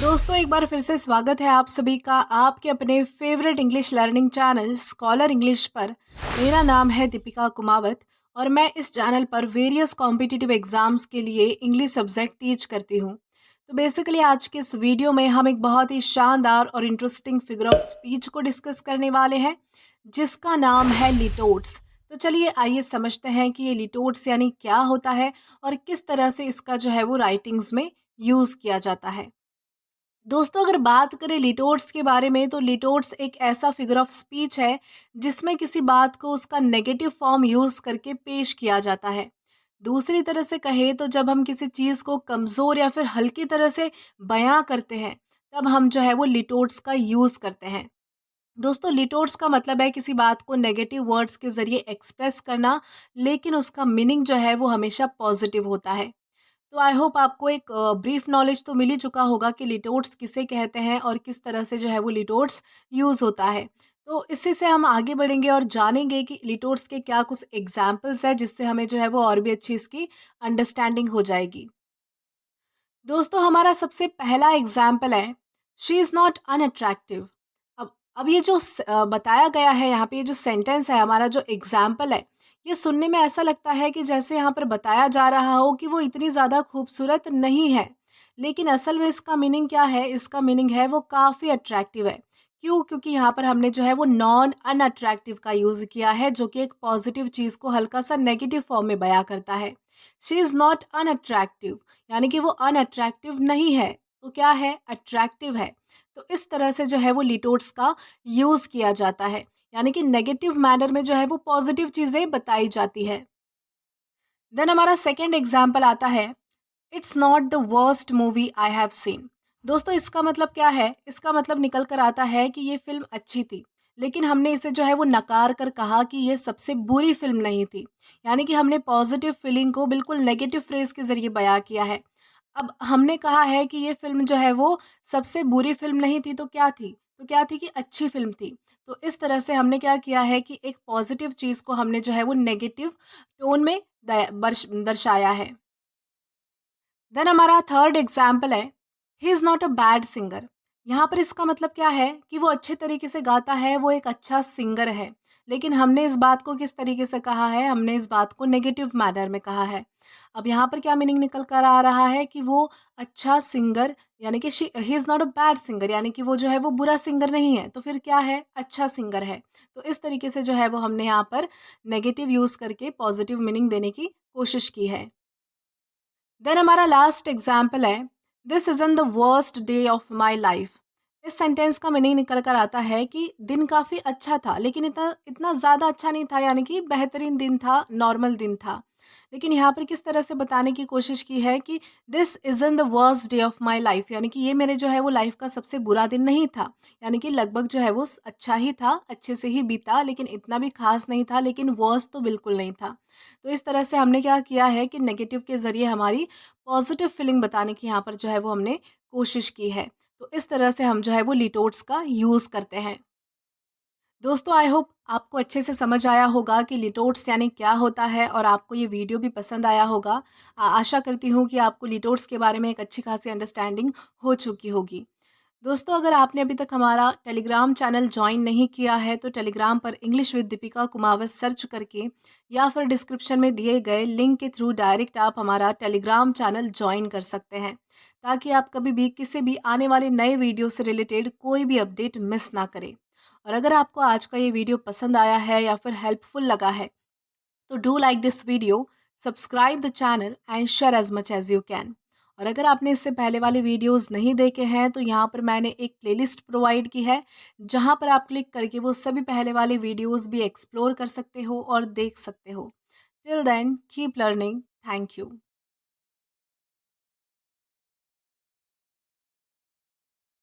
दोस्तों एक बार फिर से स्वागत है आप सभी का आपके अपने favourite English learning channel scholar English पर। मेरा नाम है दीपिका कुमावत और मैं इस चैनल पर वेरियस कॉम्पिटिटिव एग्जाम्स के लिए इंग्लिश सब्जेक्ट टीच करती हूँ। तो बेसिकली आज के इस वीडियो में हम एक बहुत ही शानदार और इंटरेस्टिंग फिगर ऑफ स्पीच को डिस्कस करने वाले हैं जिसका नाम है लिटोट्स। तो चलिए आइए समझते हैं कि ये लिटोट्स यानी क्या होता है और किस तरह से इसका जो है वो राइटिंग्स में यूज़ किया जाता है। दोस्तों अगर बात करें लिटोट्स के बारे में तो लिटोट्स एक ऐसा फिगर ऑफ स्पीच है जिसमें किसी बात को उसका नेगेटिव फॉर्म यूज करके पेश किया जाता है। दूसरी तरह से कहे तो जब हम किसी चीज को कमजोर या फिर हल्की तरह से बयां करते हैं तब हम जो है वो लिटोट्स का यूज करते हैं। दोस्तों लिटोट्स का मतलब है किसी बात को नेगेटिव वर्ड्स के जरिए एक्सप्रेस करना, लेकिन उसका मीनिंग जो है वो हमेशा पॉजिटिव होता है। तो आई होप आपको एक ब्रीफ नॉलेज तो मिल ही चुका होगा कि लिटोट्स किसे कहते हैं और किस तरह से जो है वो लिटोट्स यूज़ होता है। तो इसी से हम आगे बढ़ेंगे और जानेंगे कि लिटोट्स के क्या कुछ एग्जाम्पल्स हैं जिससे हमें जो है वो और भी अच्छी इसकी अंडरस्टैंडिंग हो जाएगी। दोस्तों हमारा सबसे पहला एग्जाम्पल है शी इज़ नॉट अनअट्रैक्टिव। अब ये जो बताया गया है यहाँ पे, ये जो सेंटेंस है, हमारा जो एग्जाम्पल है, ये सुनने में ऐसा लगता है कि जैसे यहाँ पर बताया जा रहा हो कि वो इतनी ज़्यादा खूबसूरत नहीं है। लेकिन असल में इसका मीनिंग क्या है? इसका मीनिंग है वो काफ़ी अट्रैक्टिव है। क्यों? क्योंकि यहाँ पर हमने जो है वो नॉन अनअट्रैक्टिव का यूज़ किया है जो कि एक पॉजिटिव चीज़ को हल्का सा नेगेटिव फॉर्म में बयां करता है। शी इज़ नॉट अनअट्रैक्टिव यानी कि वो अनअट्रैक्टिव नहीं है, तो क्या है? अट्रैक्टिव है। तो इस तरह से जो है वो लिटोट्स का यूज़ किया जाता है, यानी कि नेगेटिव मैनर में जो है वो पॉजिटिव चीज़ें बताई जाती है। देन हमारा सेकंड एग्जाम्पल आता है it's not the worst movie I have seen. दोस्तों इसका मतलब क्या है? इसका मतलब निकल कर आता है कि ये फिल्म अच्छी थी, लेकिन हमने इसे जो है वो नकार कर कहा कि ये सबसे बुरी फिल्म नहीं थी। यानी कि हमने पॉजिटिव फीलिंग को बिल्कुल नेगेटिव फ्रेज के जरिए बयां किया है। अब हमने कहा है कि ये फ़िल्म जो है वो सबसे बुरी फ़िल्म नहीं थी तो क्या थी? तो क्या थी कि अच्छी फ़िल्म थी। तो इस तरह से हमने क्या किया है कि एक पॉज़िटिव चीज़ को हमने जो है वो नेगेटिव टोन में दर्शाया है। देन हमारा थर्ड एग्जाम्पल है he is not a bad singer. यहाँ पर इसका मतलब क्या है कि वो अच्छे तरीके से गाता है, वो एक अच्छा सिंगर है। लेकिन हमने इस बात को किस तरीके से कहा है? हमने इस बात को नेगेटिव मैनर में कहा है। अब यहाँ पर क्या मीनिंग निकल कर आ रहा है कि वो अच्छा सिंगर, यानी कि he is not a bad singer, यानी कि वो जो है वो बुरा सिंगर नहीं है, तो फिर क्या है? अच्छा सिंगर है। तो इस तरीके से जो है वो हमने यहाँ पर नेगेटिव यूज़ करके पॉजिटिव मीनिंग देने की कोशिश की है। देन हमारा लास्ट एग्जाम्पल है this is in the worst day of my life. इस सेंटेंस का मीनिंग निकल कर आता है कि दिन काफ़ी अच्छा था, लेकिन इतना इतना ज़्यादा अच्छा नहीं था, यानी कि बेहतरीन दिन था, नॉर्मल दिन था। लेकिन यहाँ पर किस तरह से बताने की कोशिश की है कि this is in the worst day of my life, यानी कि ये मेरे जो है वो लाइफ का सबसे बुरा दिन नहीं था। यानी कि लगभग जो है वो अच्छा ही था, अच्छे से ही बीता, लेकिन इतना भी खास नहीं था, लेकिन वर्स्ट तो बिल्कुल नहीं था। तो इस तरह से हमने क्या किया है कि नेगेटिव के ज़रिए हमारी पॉजिटिव फीलिंग बताने की यहाँ पर जो है वो हमने कोशिश की है। तो इस तरह से हम जो है वो लिटोट्स का यूज़ करते हैं। दोस्तों आई होप आपको अच्छे से समझ आया होगा कि लिटोट्स यानी क्या होता है और आपको ये वीडियो भी पसंद आया होगा। आशा करती हूँ कि आपको लिटोट्स के बारे में एक अच्छी खासी अंडरस्टैंडिंग हो चुकी होगी। दोस्तों अगर आपने अभी तक हमारा टेलीग्राम चैनल ज्वाइन नहीं किया है तो टेलीग्राम पर English with Deepika Kumawat search करके या फिर डिस्क्रिप्शन में दिए गए लिंक के थ्रू डायरेक्ट आप हमारा टेलीग्राम चैनल ज्वाइन कर सकते हैं, ताकि आप कभी भी किसी भी आने वाले नए वीडियो से रिलेटेड कोई भी अपडेट मिस ना करें। और अगर आपको आज का ये वीडियो पसंद आया है या फिर हेल्पफुल लगा है तो do like this video, subscribe the channel and share as much as you can. और अगर आपने इससे पहले वाले वीडियोस नहीं देखे हैं तो यहाँ पर मैंने एक प्लेलिस्ट प्रोवाइड की है जहाँ पर आप क्लिक करके वो सभी पहले वाले वीडियोस भी एक्सप्लोर कर सकते हो और देख सकते हो। Till then keep learning. Thank you.